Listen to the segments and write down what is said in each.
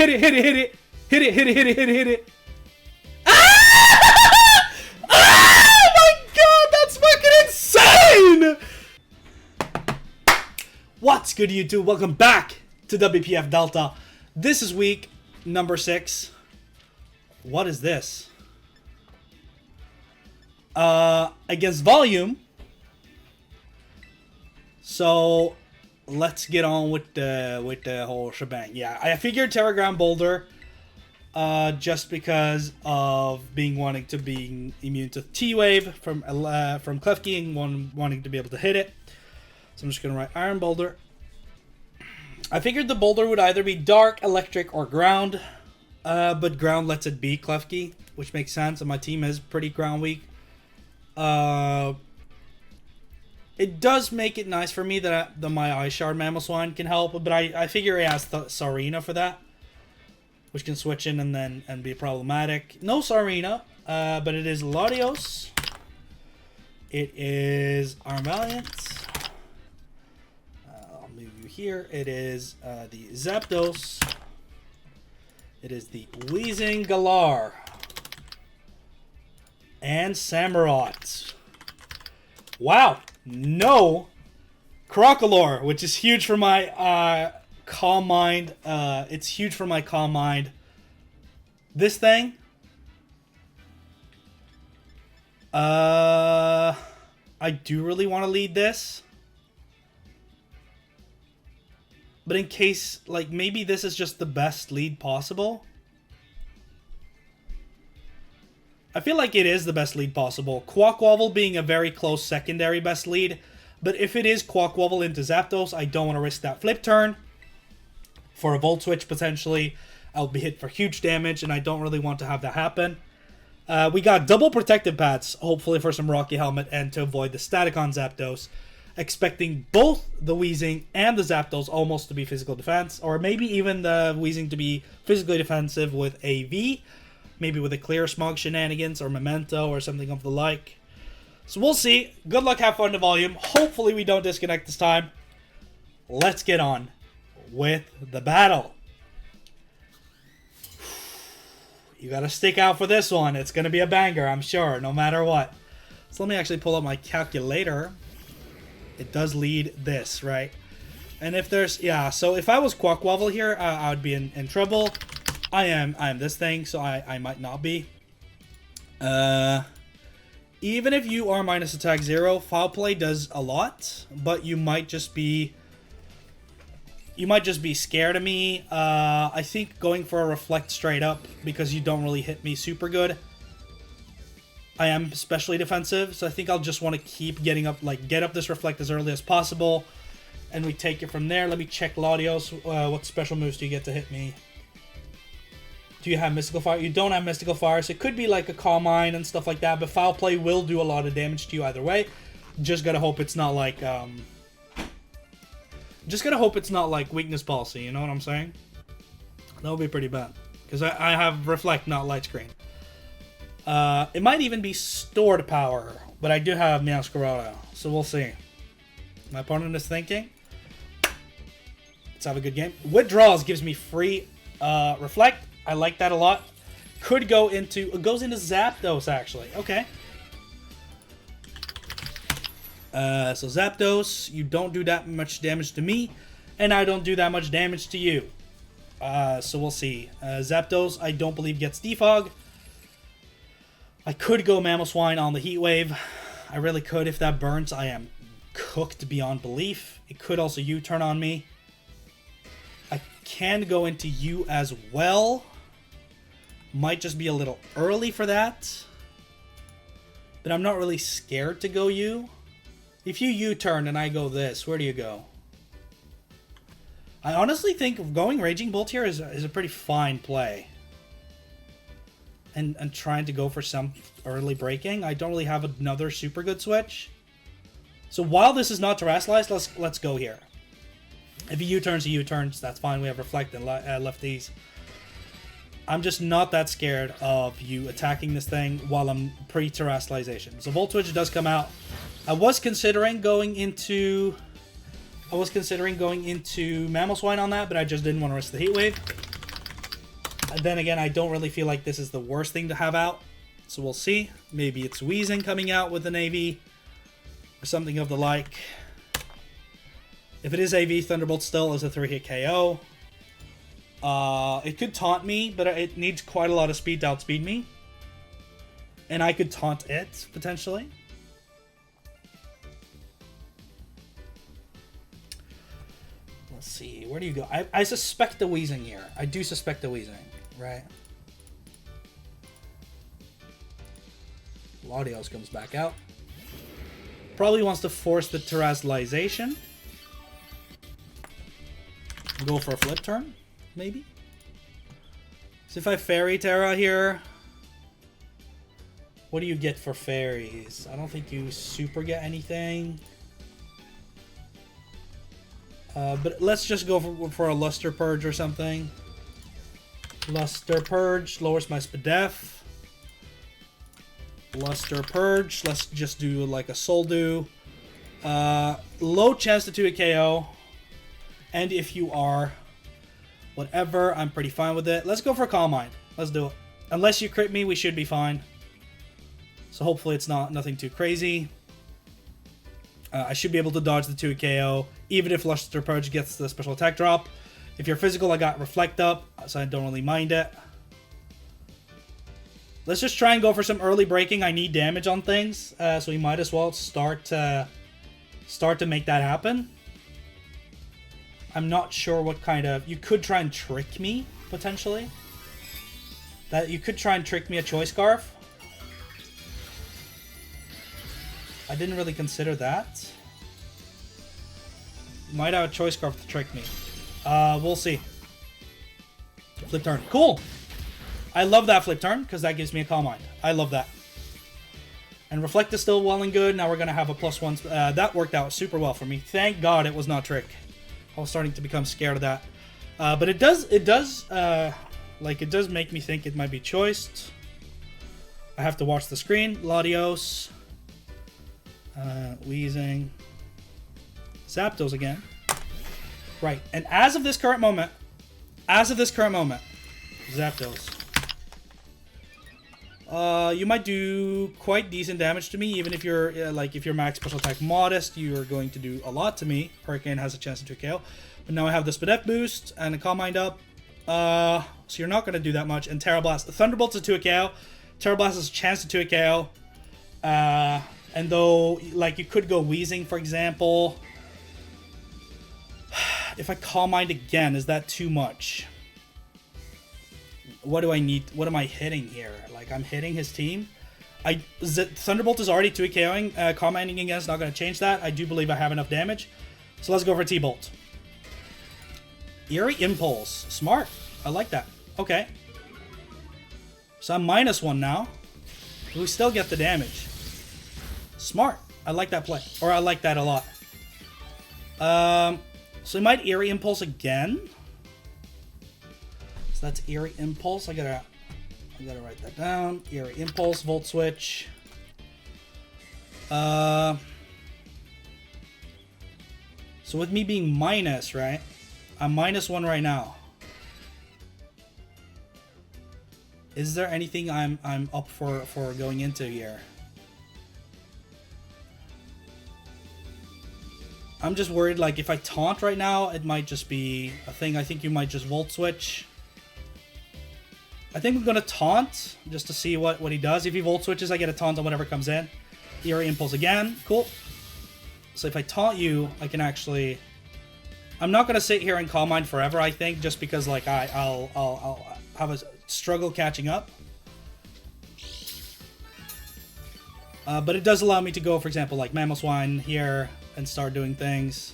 hit it, hit it, hit it. Hit it, hit it, hit it, hit it, hit it. Ah! Oh my god, that's fucking insane! What's good, YouTube? Welcome back to WPF Delta. This is week number 6. What is this? Against volume. So let's get on with the whole shebang. Yeah, I figured Terragram Boulder, just because of wanting to be immune to T-Wave from Klefki and wanting to be able to hit it. So I'm just gonna write Iron Boulder. I figured the boulder would either be dark, electric, or ground, but ground lets it be Klefki, which makes sense. And my team is pretty ground weak. It does make it nice for me that my Ice Shard Mamoswine can help, but I figure it has Sarina for that, which can switch in and be problematic. No Sarina, but it is Latios. It is Armaliant. I'll move you here. It is the Zapdos. It is the Wheezing Galar. And Samurott. Wow. No Crocolore, which is huge for my Calm Mind. It's huge for my Calm Mind. This thing. I do really want to lead this. But in case, like, maybe this is just the best lead possible. I feel like it is the best lead possible. Quaquaval being a very close secondary best lead. But if it is Quaquaval into Zapdos, I don't want to risk that flip turn. For a Volt Switch, potentially. I'll be hit for huge damage, and I don't really want to have that happen. We got double protective pads, hopefully for some Rocky Helmet, and to avoid the static on Zapdos. Expecting both the Weezing and the Zapdos almost to be physical defense. Or maybe even the Weezing to be physically defensive with AV. Maybe with a Clear Smog Shenanigans or Memento or something of the like. So we'll see. Good luck, have fun to volume. Hopefully we don't disconnect this time. Let's get on with the battle. You gotta stick out for this one. It's gonna be a banger, I'm sure, no matter what. So let me actually pull up my calculator. It does lead this, right? And if there's, yeah, so if I was Quaquaval here, I would be in trouble. I am this thing, so I might not be. Even if you are minus attack 0, foul play does a lot, but you might just be scared of me. I think going for a reflect straight up because you don't really hit me super good. I am especially defensive, so I think I'll just want to keep getting up, like get up this reflect as early as possible, and we take it from there. Let me check Latios. What special moves do you get to hit me? Do you have Mystical Fire? You don't have Mystical Fire, so it could be like a Calm Mind and stuff like that, but Foul Play will do a lot of damage to you either way. Just gotta hope it's not like, Weakness Policy, you know what I'm saying? That would be pretty bad. Because I have Reflect, not Light Screen. It might even be Stored Power, but I do have Meowscarada, so we'll see. My opponent is thinking. Let's have a good game. Withdraws gives me free Reflect. I like that a lot. Could go into... It goes into Zapdos, actually. Okay. So Zapdos, you don't do that much damage to me, and I don't do that much damage to you. So we'll see. Zapdos, I don't believe gets Defog. I could go Mamoswine on the Heat Wave. I really could. If that burns, I am cooked beyond belief. It could also U-turn on me. I can go into you as well. Might just be a little early for that. But I'm not really scared to go U. If you U-turn and I go this, where do you go? I honestly think going Raging Bolt here is a pretty fine play. And trying to go for some early breaking. I don't really have another super good switch. So while this is not terrestrialized, let's go here. If he U-turns, he U-turns. That's fine. We have Reflect and lefties. I'm just not that scared of you attacking this thing while I'm pre-terrestrialization. So Volt Switch does come out. I was considering going into Mamoswine on that, but I just didn't want to risk the Heat Wave. Then again, I don't really feel like this is the worst thing to have out. So we'll see. Maybe it's Weezing coming out with an AV. Or something of the like. If it is AV, Thunderbolt still is a 3-hit KO. It could taunt me, but it needs quite a lot of speed to outspeed me. And I could taunt it, potentially. Let's see, where do you go? I suspect the Weezing here. I do suspect the Weezing, right? Latios comes back out. Probably wants to force the Terrazzlization. Go for a flip turn, maybe? So if I Fairy Terra here... What do you get for fairies? I don't think you super get anything. But let's just go for a Luster Purge or something. Luster Purge lowers my SPDEF. Luster Purge. Let's just do like a Soul Dew. Low chance to 2-hit KO. And if you are whatever, I'm pretty fine with it. Let's go for Calm Mind. Let's do it. Unless you crit me, we should be fine. So hopefully it's nothing too crazy. I should be able to dodge the 2-hit KO, even if Luster Purge gets the special attack drop. If you're physical, I got Reflect up, so I don't really mind it. Let's just try and go for some early breaking. I need damage on things, so we might as well start to make that happen. I'm not sure what kind of... You could try and trick me, potentially. You could try and trick me a Choice Scarf. I didn't really consider that. Might have a Choice Scarf to trick me. We'll see. Flip turn. Cool! I love that flip turn, because that gives me a Calm Mind. I love that. And Reflect is still well and good. Now we're going to have a +1. That worked out super well for me. Thank God it was not Trick. I was starting to become scared of that. But it does make me think it might be choiced. I have to watch the screen. Latios. Weezing. Zapdos again. Right, and as of this current moment, Zapdos. You might do quite decent damage to me, even if you're if your max special attack modest, you are going to do a lot to me. Hurricane has a chance to 2-KO, but now I have the SPDEF boost and a Calm Mind up. So you're not going to do that much. And Terra Blast, the Thunderbolt's a 2-KO. Terra Blast has a chance to 2-KO. And though, like, you could go Weezing, for example. If I Calm Mind again, is that too much? What do I need? What am I hitting here? Like, I'm hitting his team. Thunderbolt is already 2-KOing. Calm Minding again is not going to change that. I do believe I have enough damage. So let's go for T-Bolt. Eerie Impulse. Smart. I like that. Okay. So I'm -1 now. We still get the damage. Smart. I like that play. Or I like that a lot. So we might Eerie Impulse again. So that's Eerie Impulse. I gotta write that down. Eerie Impulse, Volt Switch. So with me being minus, right? I'm -1 right now. Is there anything I'm up for going into here? I'm just worried, like, if I taunt right now, it might just be a thing. I think you might just Volt Switch. I think I'm going to taunt, just to see what he does. If he Volt Switches, I get a taunt on whatever comes in. Eerie Impulse again. Cool. So if I taunt you, I can actually... I'm not going to sit here and Calm Mind forever, I think, just because, like, I'll have a struggle catching up. But it does allow me to go, for example, like Mamoswine here and start doing things.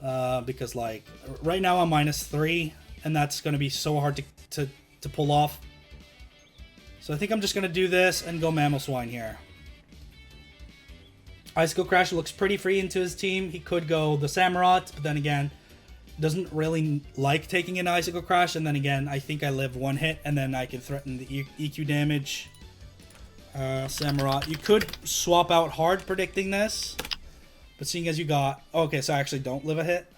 Because, like, right now I'm -3, and that's going to be so hard to pull off. So I think I'm just going to do this and go Mamoswine here. Icicle Crash looks pretty free into his team. He could go the Samurott, but then again, doesn't really like taking an Icicle Crash. And then again, I think I live 1 hit, and then I can threaten the EQ damage. Samurott. You could swap out hard predicting this, but seeing as you got... Okay, so I actually don't live a hit.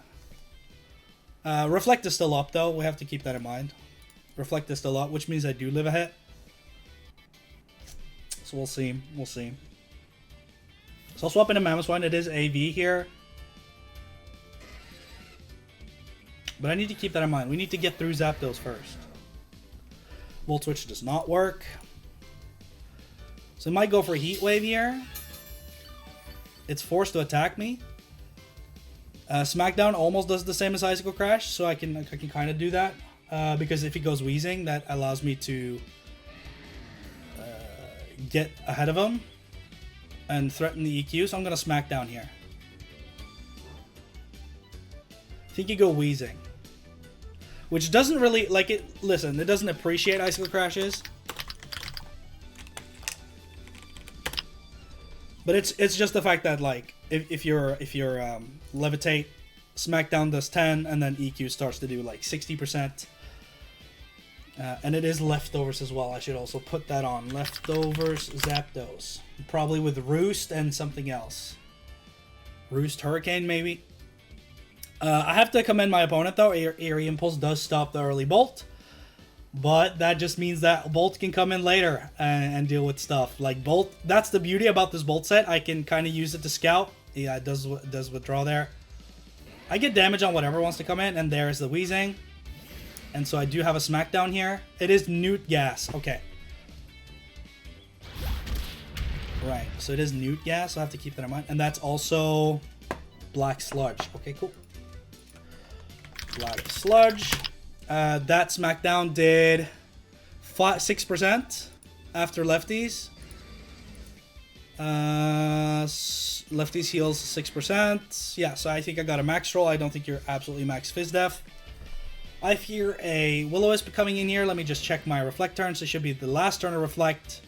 Reflect is still up, though. We have to keep that in mind. Reflect is still up, which means I do live a hit. So we'll see. We'll see. So I'll swap into Mamoswine. It is AV here. But I need to keep that in mind. We need to get through Zapdos first. Volt Switch does not work. So I might go for Heat Wave here. It's forced to attack me. Smackdown almost does the same as Icicle Crash, so I can kind of do that. Because if he goes Wheezing, that allows me to get ahead of him and threaten the EQ, so I'm going to Smackdown here. I think you go Wheezing. Which doesn't really, like it, listen, it doesn't appreciate Icicle Crashes. But it's just the fact that, like, if you're Levitate, Smackdown does 10, and then EQ starts to do like 60%. And it is Leftovers as well. I should also put that on. Leftovers Zapdos. Probably with Roost and something else. Roost Hurricane, maybe. I have to commend my opponent, though. Eerie Impulse does stop the early Bolt. But that just means that Bolt can come in later and deal with stuff. Like Bolt, that's the beauty about this Bolt set. I can kind of use it to scout. Yeah, it does withdraw there. I get damage on whatever wants to come in, and there's the Wheezing. And so I do have a Smackdown here. It is Newt Gas. Okay. Right, so it is Newt Gas, so I have to keep that in mind. And that's also Black Sludge. Okay, cool. Black Sludge. That Smackdown did 6% after lefties. Lefties heals 6%. Yeah, so I think I got a max roll. I don't think you're absolutely max Fizz Def. I hear a Will-O-Wisp coming in here. Let me just check my Reflect turns. It should be the last turn of Reflect.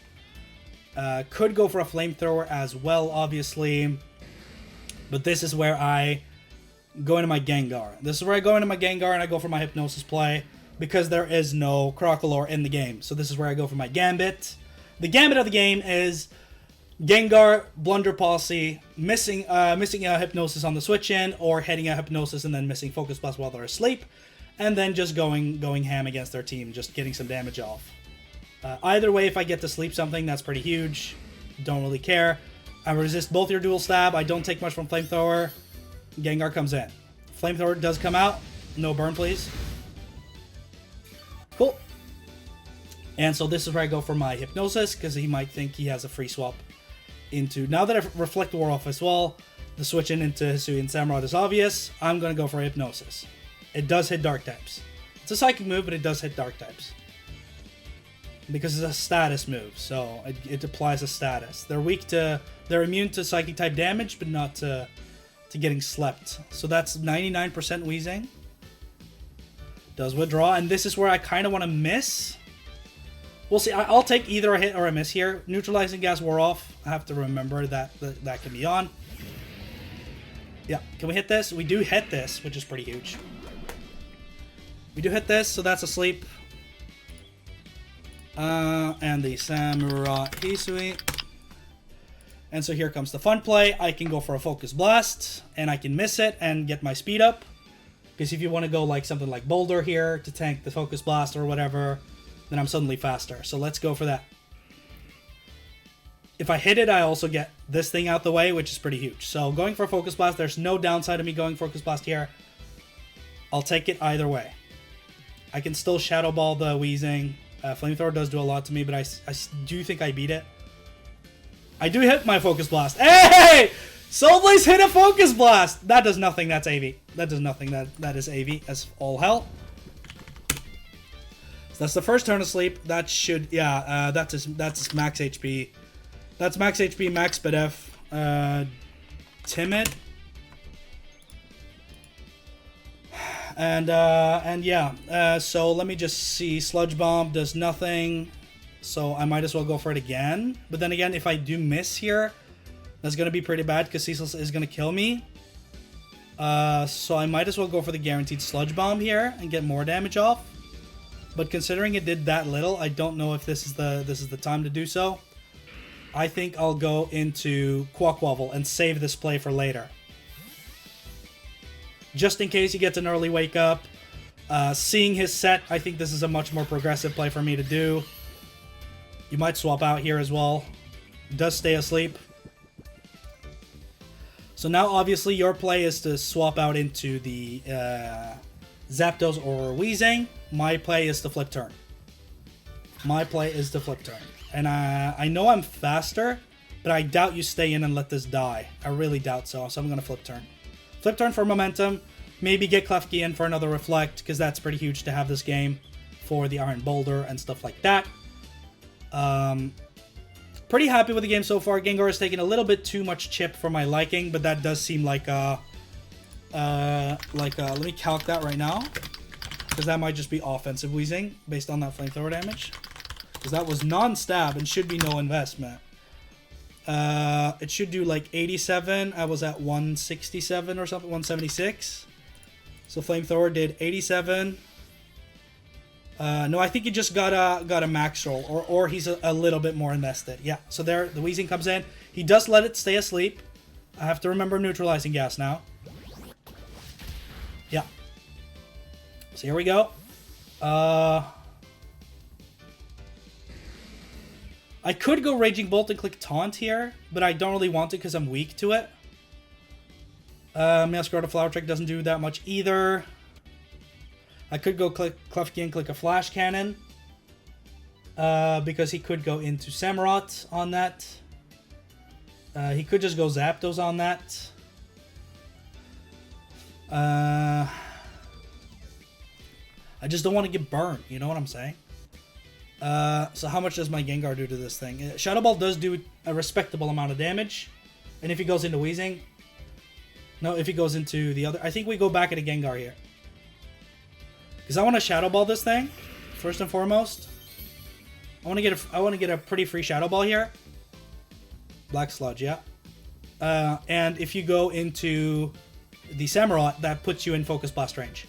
Could go for a Flamethrower as well, obviously. But this is where I go into my Gengar. This is where I go into my Gengar and I go for my Hypnosis play because there is no Crocalor in the game. So this is where I go for my Gambit. The Gambit of the game is Gengar, Blunder Posse, missing a Hypnosis on the switch in, or hitting a Hypnosis and then missing Focus Blast while they're asleep, and then just going ham against their team, just getting some damage off. Either way, if I get to sleep something, that's pretty huge. Don't really care. I resist both your dual stab. I don't take much from Flamethrower. Gengar comes in. Flamethrower does come out. No burn, please. Cool. And so this is where I go for my Hypnosis, because he might think he has a free swap into... Now that I Reflect War off as well, the switch into Hisuian Samurott is obvious. I'm going to go for Hypnosis. It does hit Dark types. It's a Psychic move, but it does hit Dark types. Because it's a status move, so it applies a status. They're weak to... They're immune to Psychic type damage, but not to getting slept. So that's 99% Wheezing. Does withdraw, and this is where I kind of want to miss. We'll see. I'll take either a hit or a miss here. Neutralizing Gas wore off. I have to remember that can be on. Yeah, can we hit this? We do hit this, which is pretty huge. We do hit this, so that's asleep. And the Samurott Hisui. And so here comes the fun play. I can go for a Focus Blast, and I can miss it and get my speed up. Because if you want to go like something like Boulder here to tank the Focus Blast or whatever, then I'm suddenly faster. So let's go for that. If I hit it, I also get this thing out the way, which is pretty huge. So going for a Focus Blast, there's no downside to me going Focus Blast here. I'll take it either way. I can still Shadow Ball the Wheezing. Flamethrower does do a lot to me, but I do think I beat it. I do hit my Focus Blast. Hey! Soul Blaze hit a Focus Blast! That does nothing, that's AV. That does nothing, that is AV as all hell. So that's the first turn of sleep. That should, yeah, that's max HP. That's max HP, max SpDef. Timid. And yeah, so let me just see. Sludge Bomb does nothing. So I might as well go for it again. But then again, if I do miss here, that's going to be pretty bad because Cecil is going to kill me. So I might as well go for the guaranteed Sludge Bomb here and get more damage off. But considering it did that little, I don't know if this is the time to do so. I think I'll go into Quaquaval and save this play for later. Just in case he gets an early wake up. Seeing his set, I think this is a much more progressive play for me to do. You might swap out here as well. Does stay asleep. So now, obviously, your play is to swap out into the Zapdos or Weezing. My play is to flip turn. My play is to flip turn. And I know I'm faster, but I doubt you stay in and let this die. I really doubt so. So I'm going to flip turn. Flip turn for momentum. Maybe get Klefki in for another Reflect, because that's pretty huge to have this game for the Iron Boulder and stuff like that. Pretty happy with the game so far. Gengar is taking a little bit too much chip for my liking, but that does seem like let me calc that right now, because that might just be offensive Weezing based on that flamethrower damage, because that was non-stab and should be no investment. It should do like 87. I was at 167 or something, 176. So flamethrower did 87. No, I think he just got a max roll, or he's a little bit more invested. Yeah, so there, the Weezing comes in. He does let it stay asleep. I have to remember neutralizing gas now. Yeah. So here we go. I could go Raging Bolt and click Taunt here, but I don't really want to because I'm weak to it. Masquerade Flower Trick doesn't do that much either. I could go click Klefki and click a Flash Cannon. Because he could go into Samurott on that. He could just go Zapdos on that. I just don't want to get burned, you know what I'm saying? So how much does my Gengar do to this thing? Shadow Ball does do a respectable amount of damage. And if he goes into Weezing... No, if he goes into the other... I think we go back at a Gengar here. Because I want to Shadow Ball this thing, first and foremost. I want to get a pretty free Shadow Ball here. Black Sludge, yeah. And if you go into the Samurott, that puts you in Focus Blast range.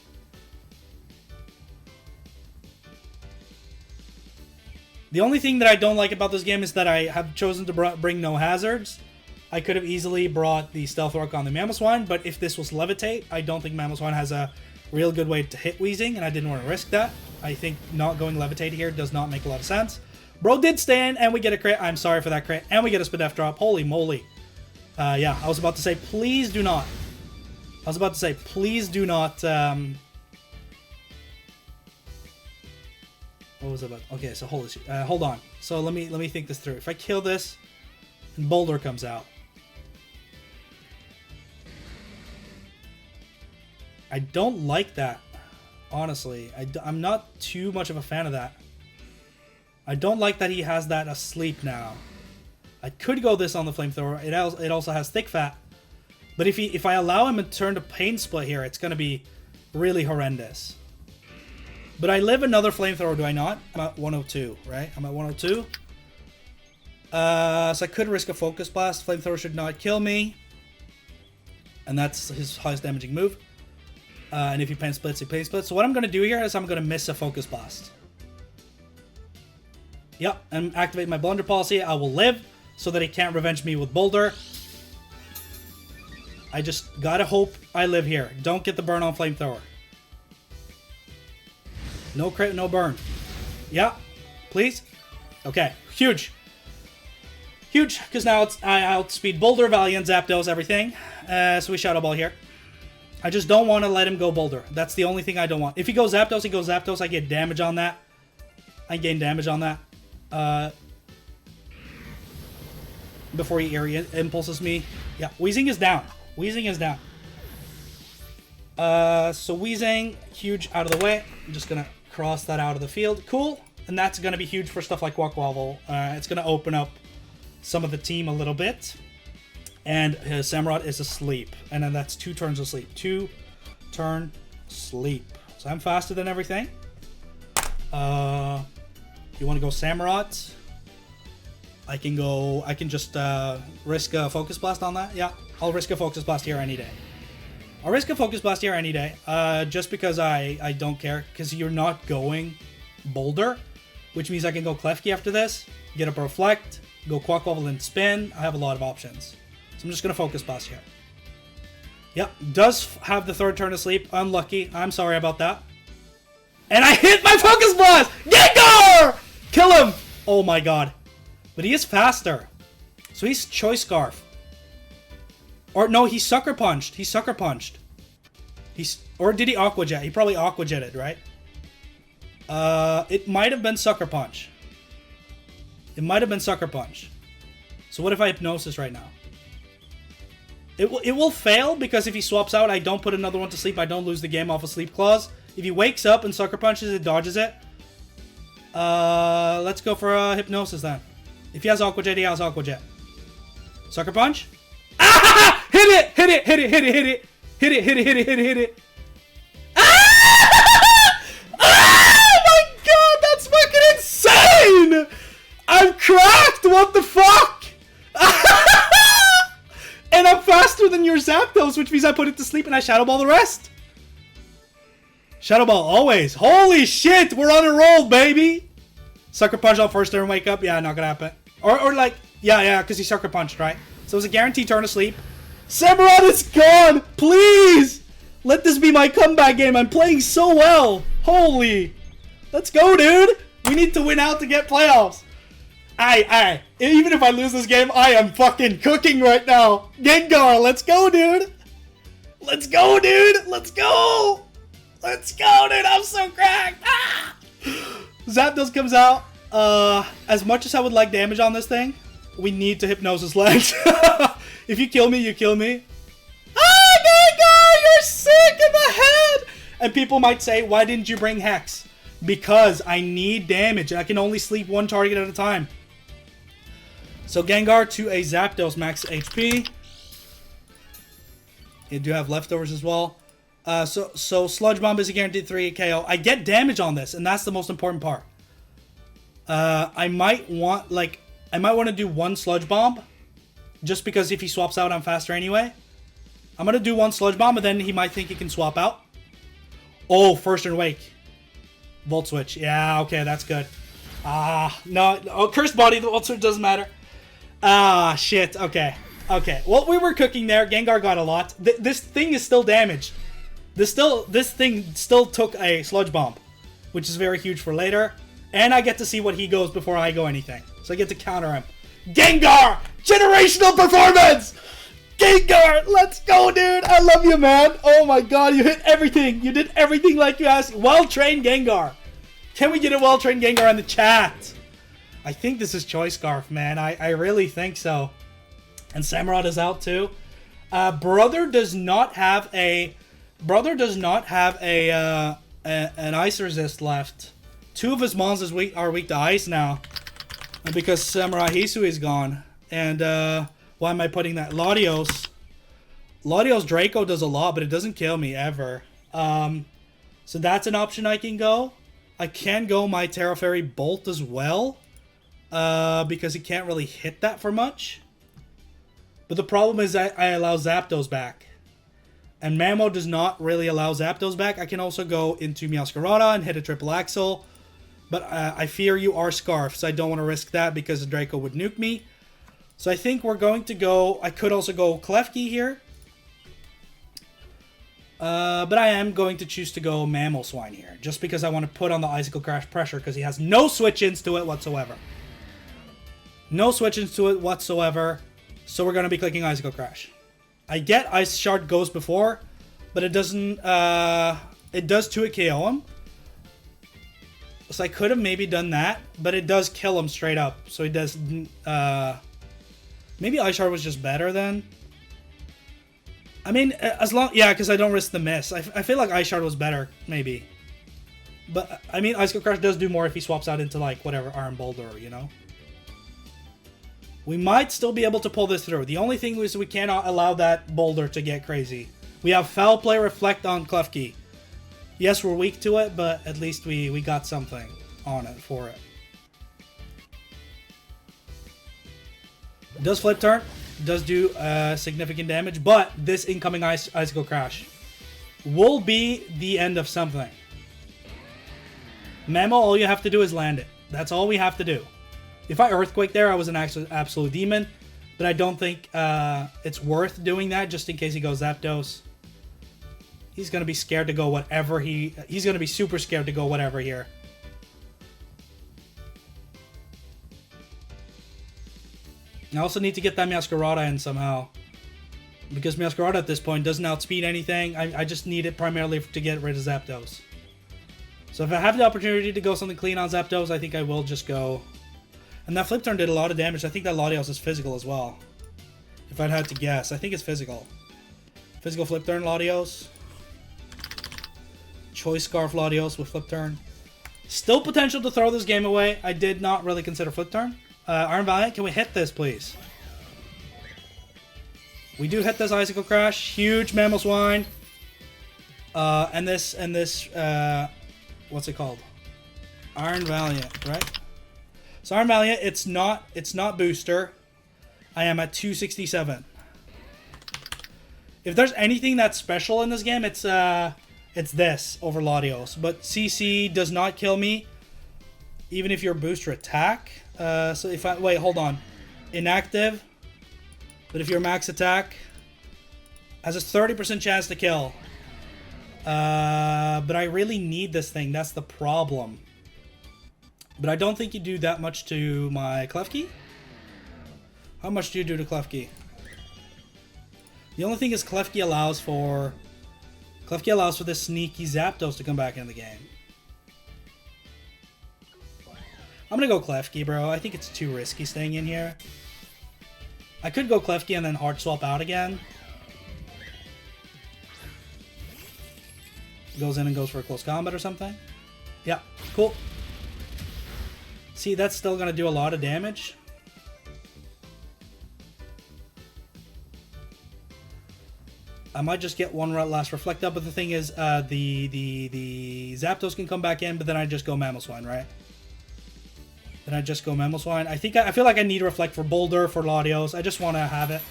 The only thing that I don't like about this game is that I have chosen to bring no hazards. I could have easily brought the Stealth Rock on the Mamoswine, but if this was Levitate, I don't think Mamoswine has a real good way to hit Weezing, and I didn't want to risk that. I think not going Levitate here does not make a lot of sense. Bro did stay in, and we get a crit. I'm sorry for that crit. And we get a Spadef drop. Holy moly. Yeah, I was about to say, please do not. What was it about? Okay, so hold on. So let me think this through. If I kill this, and Boulder comes out. I don't like that, honestly. I'm not too much of a fan of that. I don't like that he has that asleep now. I could go this on the Flamethrower. It also has Thick Fat. But if I allow him to turn to Pain Split here, it's going to be really horrendous. But I live another Flamethrower, do I not? I'm at 102, right? I'm at 102. So I could risk a Focus Blast. Flamethrower should not kill me. And that's his highest damaging move. And if he Pain Splits, he Pain Splits. So what I'm going to do here is I'm going to miss a Focus Blast. Yep, and activate my Blunder Policy. I will live so that he can't revenge me with Boulder. I just gotta hope I live here. Don't get the burn on Flamethrower. No crit, no burn. Yeah, please. Okay, huge. Huge, because now I outspeed Boulder, Valiant, Zapdos, everything. So we Shadow Ball here. I just don't want to let him go Boulder. That's the only thing I don't want. If he goes Zapdos, he goes Zapdos. I get damage on that. I gain damage on that. Before he area impulses me. Yeah, Weezing is down. Weezing is down. So Weezing, huge out of the way. I'm just going to cross that out of the field. Cool. And that's going to be huge for stuff like Quaquaval. It's going to open up some of the team a little bit. And his Samurott is asleep. And then that's 2 turns of sleep. 2 turn sleep. So I'm faster than everything. You want to go Samurott? I can just risk a Focus Blast on that. Yeah, I'll risk a Focus Blast here any day. I'll risk a Focus Blast here any day. Just because I don't care. Because you're not going Boulder. Which means I can go Klefki after this. Get a Reflect. Go Quaquaval and spin. I have a lot of options. So I'm just going to Focus Blast here. Yep, does have the 3rd turn of sleep. Unlucky. I'm sorry about that. And I hit my Focus Blast! Gengar! Kill him! Oh my god. But he is faster. So he's Choice Scarf. Or no, he Sucker Punched. He Sucker Punched. Or did he Aqua Jet? He probably Aqua Jetted, right? It might have been Sucker Punch. It might have been Sucker Punch. So what if I Hypnosis right now? It will fail because if he swaps out, I don't put another one to sleep. I don't lose the game off of Sleep Clause. If he wakes up and Sucker Punches, it dodges it. Let's go for a Hypnosis then. If he has Aqua Jet, he has Aqua Jet. Sucker Punch? Ah! Hit it! Hit it! Hit it! Hit it! Hit it! Hit it! Hit it! Hit it! Hit it! Hit it! Ah! Oh my god! That's fucking insane! I'm cracked! What the fuck? And I'm faster than your Zapdos, which means I put it to sleep and I Shadow Ball the rest. Shadow Ball always. Holy shit, we're on a roll, baby. Sucker Punch on first turn, wake up. Yeah, not gonna happen. Or like, yeah, because he Sucker Punched, right? So it's a guaranteed turn to sleep. Samurott is gone. Please. Let this be my comeback game. I'm playing so well. Holy. Let's go, dude. We need to win out to get playoffs. Aye. Even if I lose this game, I am fucking cooking right now. Gengar, let's go, dude. Let's go, dude. Let's go. Let's go, dude. I'm so cracked. Ah! Zapdos comes out. As much as I would like damage on this thing, we need to Hypnosis Lens. If you kill me, you kill me. Ah, Gengar, you're sick in the head. And people might say, why didn't you bring Hex? Because I need damage. I can only sleep one target at a time. So Gengar to a Zapdos, max HP. You do have leftovers as well. So Sludge Bomb is a guaranteed 3 KO. I get damage on this, and that's the most important part. I might want to do one Sludge Bomb, just because if he swaps out, I'm faster anyway. I'm gonna do one Sludge Bomb, and then he might think he can swap out. Oh, first turn wake. Volt Switch. Yeah, okay, that's good. No. Oh, Cursed Body, the Volt Switch doesn't matter. Shit. Okay. Well, we were cooking there. Gengar got a lot. This thing is still damaged. This thing still took a Sludge Bomb, which is very huge for later. And I get to see what he goes before I go anything. So I get to counter him. Gengar! Generational performance! Gengar! Let's go, dude! I love you, man! Oh my god, you hit everything! You did everything like you asked. Well-trained Gengar. Can we get a well-trained Gengar in the chat? I think this is Choice Scarf, man. I really think so. And Samurott is out too. Brother does not have an ice resist left. Two of his mons are weak to ice now, because Samurai Hisu is gone. And why am I putting that? Latios Draco does a lot, but it doesn't kill me ever. So that's an option I can go. I can go my Terra Fairy Bolt as well. Because he can't really hit that for much. But the problem is I allow Zapdos back. And Mewmore does not really allow Zapdos back. I can also go into Meowscarada and hit a triple axle. But I fear you are Scarf, so I don't want to risk that because the Draco would nuke me. So I think we're going to go... I could also go Klefki here. But I am going to choose to go Mamoswine here. Just because I want to put on the Icicle Crash pressure because he has no switch-ins to it whatsoever. No switch-ins to it whatsoever. So we're going to be clicking Icicle Crash. I get Ice Shard goes before, but it doesn't... it does 2-hit KO him. So I could have maybe done that, but it does kill him straight up. So he does... maybe Ice Shard was just better then. I mean, as long... Yeah, because I don't risk the miss. I feel like Ice Shard was better, maybe. But, I mean, Icicle Crash does do more if he swaps out into, like, whatever, Iron Boulder, you know? We might still be able to pull this through. The only thing is we cannot allow that Boulder to get crazy. We have Foul Play, Reflect on Klefki. Yes, we're weak to it, but at least we got something on it for it. It does Flip Turn. It does do significant damage, but this incoming Icicle Crash will be the end of something. Memo, all you have to do is land it. That's all we have to do. If I Earthquake there, I was an absolute demon. But I don't think it's worth doing that just in case he goes Zapdos. He's going to be scared to go whatever he's going to be super scared to go whatever here. I also need to get that Meowscarada in somehow. Because Meowscarada at this point doesn't outspeed anything. I just need it primarily to get rid of Zapdos. So if I have the opportunity to go something clean on Zapdos, I think I will just go. And that Flip Turn did a lot of damage. I think that Latios is physical as well. If I'd had to guess. I think it's physical. Physical Flip Turn Latios. Choice Scarf Latios with Flip Turn. Still potential to throw this game away. I did not really consider Flip Turn. Iron Valiant, can we hit this, please? We do hit this Icicle Crash. Huge Mamoswine. And this, what's it called? Iron Valiant, right? So Iron Valiant, it's not booster. I am at 267. If there's anything that's special in this game, it's this over Latios. But CC does not kill me, even if you're booster attack. So if I wait, hold on, inactive. But if your max attack has a 30% chance to kill. But I really need this thing. That's the problem. But I don't think you do that much to my Klefki. How much do you do to Klefki? The only thing is Klefki allows for this sneaky Zapdos to come back in the game. I'm gonna go Klefki, bro. I think it's too risky staying in here. I could go Klefki and then hard swap out again. Goes in and goes for a close combat or something. Yeah, cool. See, that's still gonna do a lot of damage. I might just get one last Reflect Up, but the thing is, the Zapdos can come back in, but then I just go Mamoswine, right? Then I just go Mamoswine. I feel like I need Reflect for Boulder, for Latios. I just want to have it.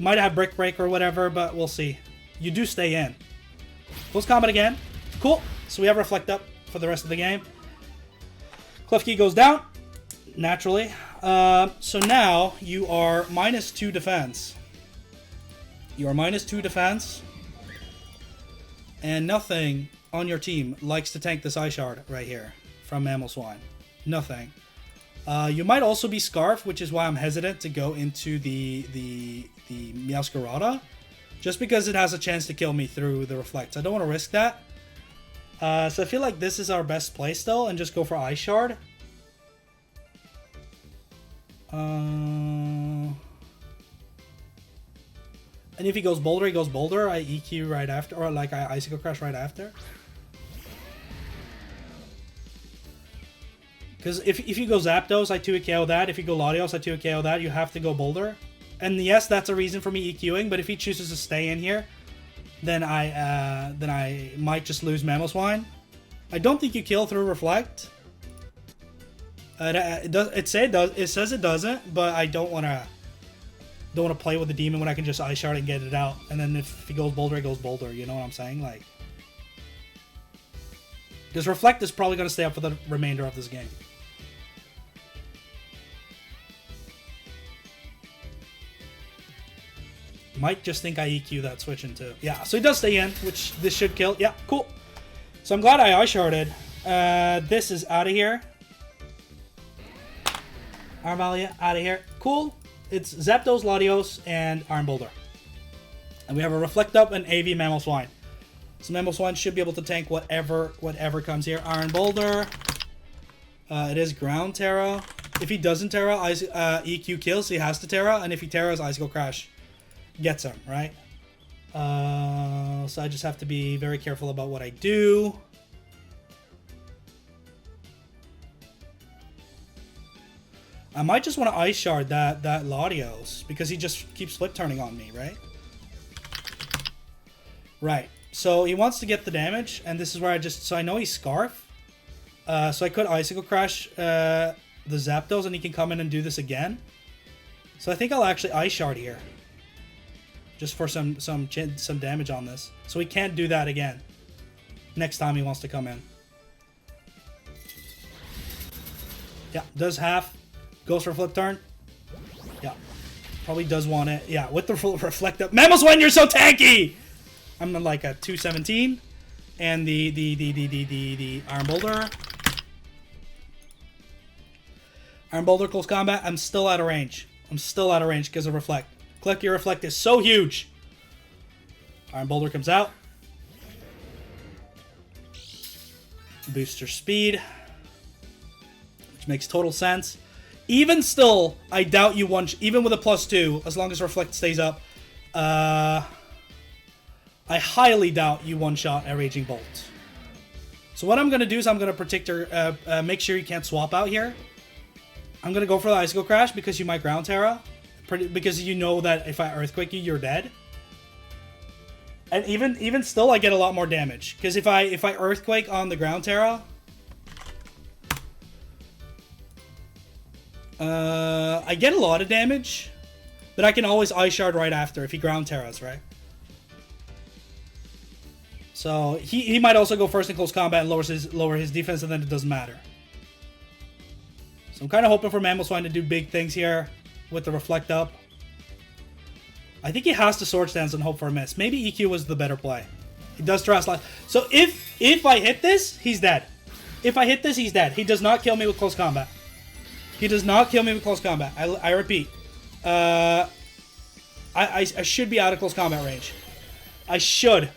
Might have Brick Break or whatever, but we'll see. You do stay in. Close combat again. Cool. So we have Reflect Up for the rest of the game. Klefki goes down, naturally. So now you are -2 defense. You are -2 defense. And nothing on your team likes to tank this Ice Shard right here from Mamoswine. Nothing. You might also be Scarf, which is why I'm hesitant to go into the Meowscarada. Just because it has a chance to kill me through the Reflect. I don't want to risk that. So I feel like this is our best play still, and just go for Ice Shard. And if he goes Boulder, he goes Boulder. I EQ right after, or like I Icicle Crash right after. Because if you go Zapdos, I 2-KO that. If you go Latios, I 2-KO that. You have to go Boulder. And yes, that's a reason for me EQing, but if he chooses to stay in here, then I might just lose Mamoswine. I don't think you kill through Reflect. It says it doesn't, but I don't want to play with the demon when I can just Ice Shard and get it out. And then if he goes Boulder, he goes Boulder. You know what I'm saying? Like, because Reflect is probably going to stay up for the remainder of this game. Might just think I EQ that switch into. Yeah, so he does stay in, which this should kill. Yeah, cool. So I'm glad I Ice Sharded. This is out of here. Iron Valiant out of here. Cool. It's Zapdos, Latios, and Iron Boulder. And we have a Reflect Up and AV Mamoswine. So Mamoswine should be able to tank whatever comes here. Iron Boulder. It is Ground Terra. If he doesn't Terra, EQ kills, so he has to Terra. And if he Terras, Icicle Crash gets him, right? So I just have to be very careful about what I do. I might just want to Ice Shard that Latios, because he just keeps Flip Turning on me, right? Right. So he wants to get the damage, and this is where so I know he's Scarf. So I could Icicle Crash the Zapdos, and he can come in and do this again. So I think I'll actually Ice Shard here. Just for some damage on this. So he can't do that again. Next time he wants to come in. Yeah, does half. Goes for Flip Turn. Yeah. Probably does want it. Yeah, with the Reflect Up. Mamoswine, you're so tanky! I'm like a 217. And the Iron Boulder. Iron Boulder close combat. I'm still out of range. I'm still out of range because of Reflect. Click your Reflect is so huge. Iron Boulder comes out. Booster speed. Which makes total sense. Even still, I doubt you one... Even with a +2, as long as Reflect stays up. I highly doubt you one-shot a Raging Bolt. So what I'm going to do is I'm going to protect her... make sure you can't swap out here. I'm going to go for the Icicle Crash because you might Ground Terra. Because you know that if I Earthquake you, you're dead. And even still, I get a lot more damage. Because if I Earthquake on the Ground Terra... I get a lot of damage. But I can always Ice Shard right after if he Ground Terras, right? So he might also go first in close combat and lower his defense, and then it doesn't matter. So I'm kind of hoping for Mamoswine to do big things here with the Reflect up. I think he has to Sword Stance and hope for a miss. Maybe EQ was the better play. He does Terrace Life. So if I hit this, he's dead. If I hit this, he's dead. He does not kill me with close combat. He does not kill me with close combat. I repeat. I should be out of close combat range. I should.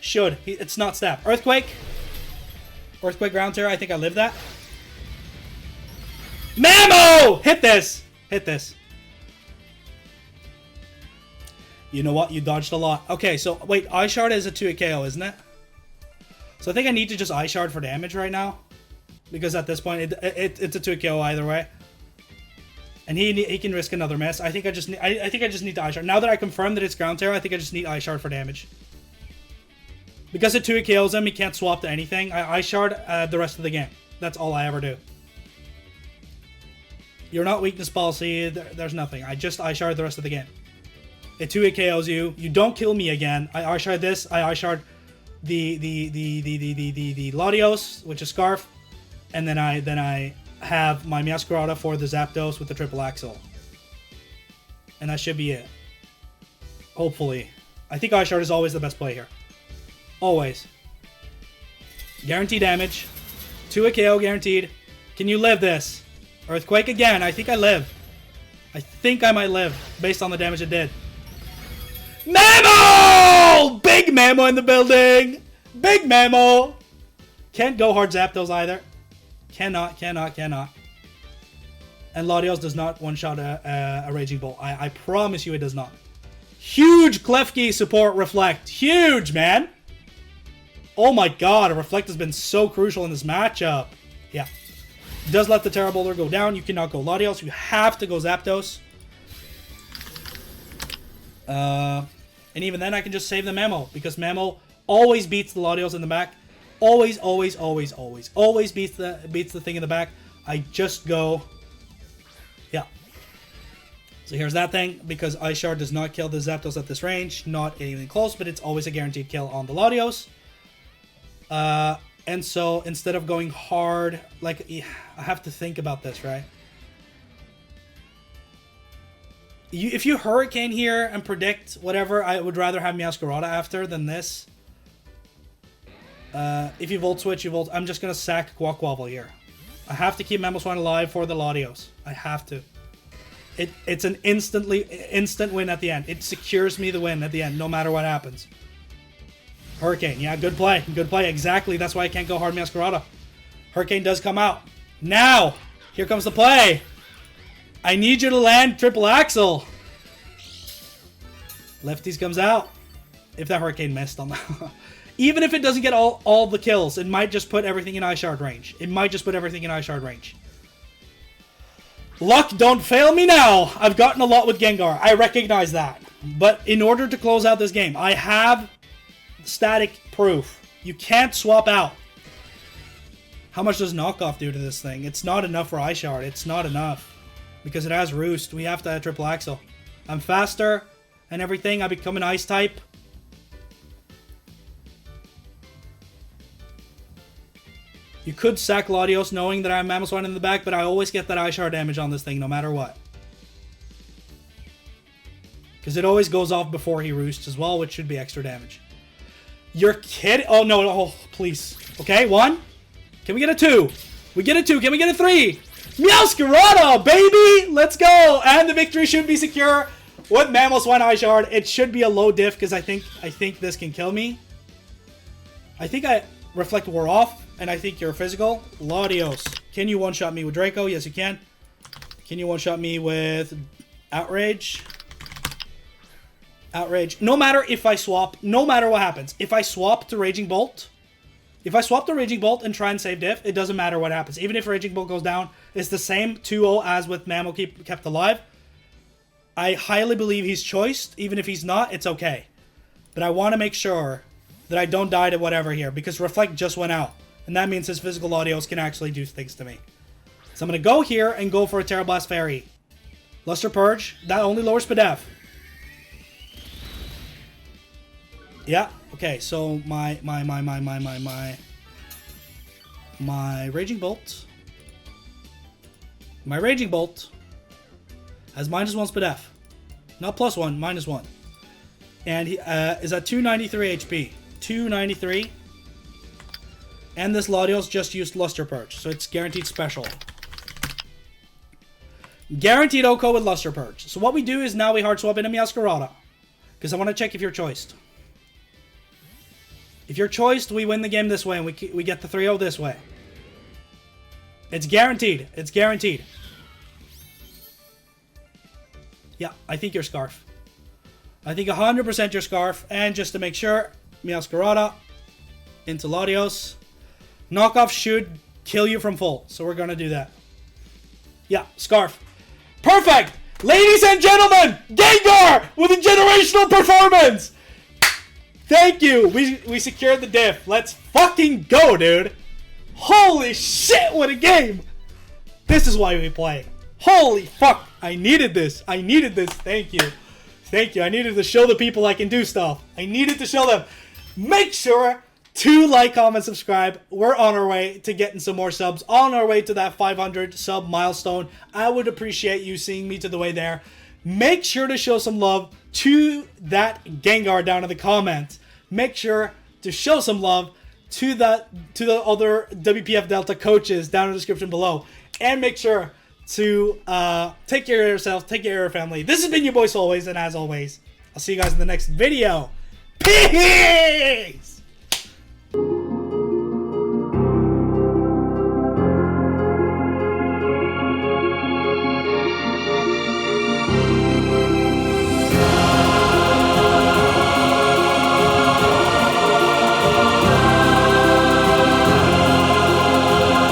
It's not stab. Earthquake. Earthquake Ground Terror. I think I live that. Mamo! Hit this. Hit this. You know what? You dodged a lot. Okay, so wait. Ice Shard is a 2-hit KO, isn't it? So I think I need to just Ice Shard for damage right now. Because at this point, it's a 2-hit KO either way. And he can risk another miss. I think I just need the Ice Shard. Now that I confirmed that it's Ground Terror, I think I just need Ice Shard for damage. Because it 2-hit KOs him, he can't swap to anything. I Ice Shard the rest of the game. That's all I ever do. You're not weakness policy. There's nothing. I just Ice Shard the rest of the game. It 2-hit KOs you. You don't kill me again. I Ice Shard this. I Ice Shard the Latios, which is Scarf, and then I have my Meowscarada for the Zapdos with the Triple Axle. And that should be it. Hopefully. I think Ice Shard is always the best play here. Always. Guaranteed damage. 2-hit KO guaranteed. Can you live this? Earthquake again. I think I live. I think I might live based on the damage it did. Mamo! Big Mamo in the building. Big Mamo. Can't go hard Zapdos either. Cannot. And Latios does not one-shot a Raging Bolt. I promise you it does not. Huge Klefki support Reflect. Huge, man. Oh my god, a Reflect has been so crucial in this matchup. Yeah. Does let the Terra Boulder go down. You cannot go Latios. You have to go Zapdos. And even then I can just save the Mamo. Because Mamo always beats the Latios in the back. Always beats the thing in the back. I just go... Yeah. So here's that thing. Because Ice Shard does not kill the Zapdos at this range. Not even close, but it's always a guaranteed kill on the Latios. And so instead of going hard, like, I have to think about this, right? If you Hurricane here and predict whatever, I would rather have Meowscarada after than this. If you Volt Switch, you Volt... I'm just going to sack Quaquaval here. I have to keep Mamoswine alive for the Latios. I have to. It's an instant win at the end. It secures me the win at the end, no matter what happens. Hurricane, yeah, good play. Good play, exactly. That's why I can't go hard Meowscarada. Hurricane does come out. Now, here comes the play. I need you to land Triple Axle. Lefties comes out. If that Hurricane missed on that. Even if it doesn't get all the kills, it might just put everything in Ice Shard range. Luck don't fail me now. I've gotten a lot with Gengar. I recognize that. But in order to close out this game, I have static proof. You can't swap out. How much does knockoff do to this thing? It's not enough for Ice Shard. It's not enough. Because it has Roost. We have to have Triple Axle. I'm faster and everything. I become an Ice type. You could sack Latios knowing that I have Mamoswine in the back, but I always get that Ice Shard damage on this thing no matter what. Because it always goes off before he Roosts as well, which should be extra damage. You're kidding? Oh, no. Oh, please. Okay, 1. Can we get a 2? We get a 2. Can we get a 3? Meowscarada, baby! Let's go! And the victory should be secure with Mammoth's 1 Eye Shard. It should be a low diff because I think this can kill me. I think I Reflect War off, and I think you're physical. Latios. Can you one-shot me with Draco? Yes, you can. Can you one-shot me with Outrage? Outrage. No matter if I swap, no matter what happens. If I swap to Raging Bolt, and try and save diff, it doesn't matter what happens. Even if Raging Bolt goes down, it's the same 2-0 as with Mammo kept alive. I highly believe he's choiced. Even if he's not, it's okay. But I want to make sure that I don't die to whatever here, because Reflect just went out. And that means his physical Latios can actually do things to me. So I'm going to go here and go for a Terra Blast Fairy. Luster Purge. That only lowers Spadef. Yeah. Okay, so my Raging Bolt. My Raging Bolt has -1 Spadef. Not +1, -1. And he is at 293 HP. 293. And this Latios just used Luster Purge, so it's guaranteed special. Guaranteed OHKO with Luster Purge. So what we do is now we hard swap into Meowscarada, because I want to check if you're choiced. If you're choiced, we win the game this way, and we get the 3-0 this way. It's guaranteed. It's guaranteed. Yeah, I think you're Scarf. I think 100% you're Scarf. And just to make sure, Meowscarada into Latios. Knockoff should kill you from full, so we're going to do that. Yeah, Scarf. Perfect! Ladies and gentlemen, Gengar with a generational performance! Thank you! We secured the diff. Let's fucking go, dude! Holy shit, what a game! This is why we play. Holy fuck! I needed this. I needed this. Thank you. Thank you. I needed to show the people I can do stuff. I needed to show them. Make sure to like, comment, subscribe. We're on our way to getting some more subs. On our way to that 500 sub milestone. I would appreciate you seeing me to the way there. Make sure to show some love to that Gengar down in the comments. Make sure to show some love to the other WPF Delta coaches down in the description below. And make sure to take care of yourself, take care of your family. This has been your boy Solways, and as always, I'll see you guys in the next video. Peace!